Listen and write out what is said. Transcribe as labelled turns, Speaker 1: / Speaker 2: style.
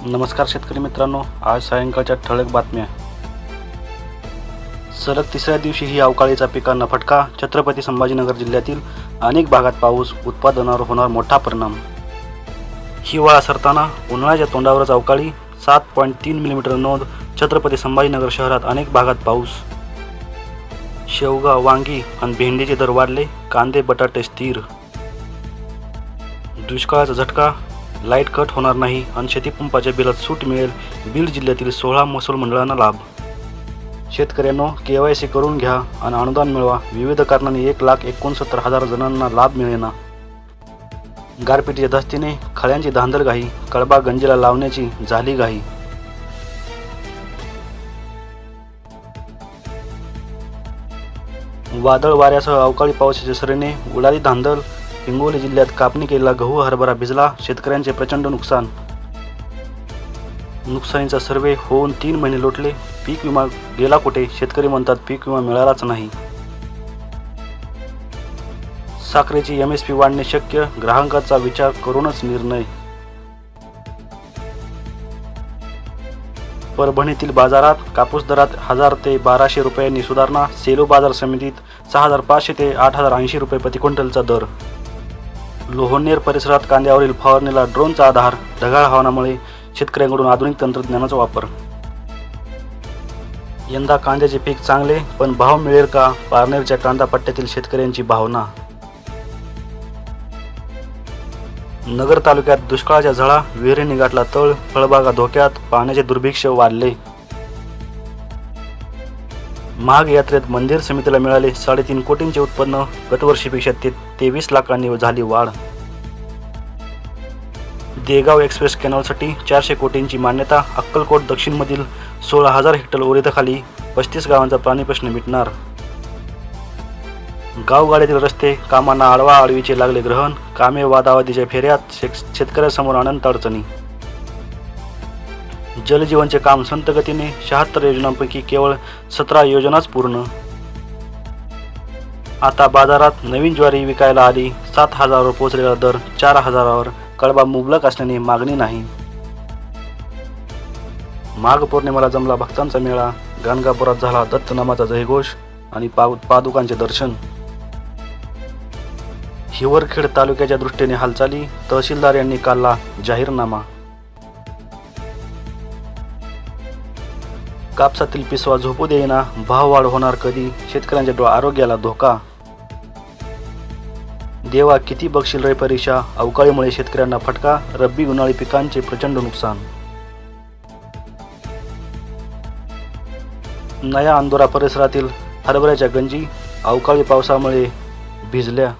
Speaker 1: नमस्कार शेतकरी मित्रांनो, आज सायंकाळच्या ठळक बातम्या। सलग तिसऱ्या दिवशीही अवकाळीचा पिकांना फटका। छत्रपती संभाजीनगर जिल्ह्यातील अनेक भागात पाऊस, उत्पादनावर होणार मोठा परिणाम। हिवाळा सरताना उन्हाळ्याच्या तोंडावरच अवकाळी, 7.3 मिलीमीटर नोंद। छत्रपती संभाजीनगर शहरात अनेक भागात पाऊस। शेवगा, वांगी आणि भेंडीचे दर वाढले, कांदे बटाटे स्थिर। दुष्काळाचा झटका, लाईट कट होणार नाही आणि शेतीपंपाच्या बिलात सूट मिळेल। बीड जिल्ह्यातील 16 महसूल मंडळांना लाभ। शेतकऱ्यांनो, KYC करून घ्या आणि अनुदान मिळवा। विविध कारणांनी 1,69,000 जणांना लाभ मिळेना। गारपिटीच्या धस्तीने खळ्यांची धांदलघाई, कळबा गंजीला लावण्याची झाली घाई। वादळ वाऱ्यासह अवकाळी पावसाच्या सरीने उडाली धांदल। हिंगोली जिल्ह्यात कापणी केलेला गहू हरभरा भिजला, शेतकऱ्यांचे प्रचंड नुकसान। नुकसानीचा सर्वे होऊन 3 महिने लोटले, पीक विमा गेला कुठे? शेतकरी म्हणतात पीक विमा मिळालाच नाही। साखरेची MSP वाढणे शक्य, ग्राहकांचा विचार करूनच निर्णय। परभणीतील बाजारात कापूस दरात 1000 ते 1200 रुपयांनी सुधारणा। सेलू बाजार समितीत 6500 ते 8080 रुपये प्रति क्विंटलचा दर। लोहनेर परिसरात कांद्यावरील फवारणीला ड्रोनचा आधार। ढगाळ हवामानामुळे शेतकऱ्यांकडून आधुनिक तंत्रज्ञानाचा वापर। यंदा कांद्याचे पीक चांगले, पण भाव मिळेल का? पारनेरच्या कांदा पट्ट्यातील शेतकऱ्यांची भावना। नगर तालुक्यात दुष्काळाच्या झळा, विहिरींनी गाठला तळ, फळबागा धोक्यात, पाण्याचे दुर्भिक्ष्य वाढले। माघ यात्रेत मंदिर समितीला मिळाले 3.5 कोटींचे उत्पन्न, गतवर्षीपेक्षा 23 लाखांनी झाली वाढ। देगाव एक्सप्रेस कॅनलसाठी 400 कोटींची मान्यता। अक्कलकोट दक्षिणमधील 16,000 हेक्टर ओलिताखाली 35 गावांचा पाणी प्रश्न मिटणार। गावगाड्यातील रस्ते कामांना आडवाआडवीचे लागले ग्रहण, कामे वादावादीच्या फेऱ्यात, शेतकऱ्यांसमोर अनंत अडचणी। जलजीवनचे काम संत गतीने, 76 योजनांपैकी केवळ 17 योजनाच पूर्ण। आता बाजारात नवीन ज्वारी विकायला आली, 7,000वर पोहोचलेला दर 4,000वर। कळबा मुबलक असल्याने मागणी नाही। माघ पौर्णिमेला जमला भक्तांचा मेळा, गाणगापुरात झाला दत्तनामाचा जयघोष आणि पादुकांचे दर्शन। हिवरखेड तालुक्याच्या दृष्टीने हालचाली, तहसीलदार यांनी काढला जाहीरनामा। कापसातील पिसवा झोपू देईना, भाववाढ होणार कधी? शेतकऱ्यांच्या आरोग्याला धोका। देवा किती बघशील रे परीक्षा, अवकाळीमुळे शेतकऱ्यांना फटका, रब्बी उन्हाळी पिकांचे प्रचंड नुकसान। नया अंदोरा परिसरातील हरभऱ्याच्या गंजी अवकाळी पावसामुळे भिजल्या।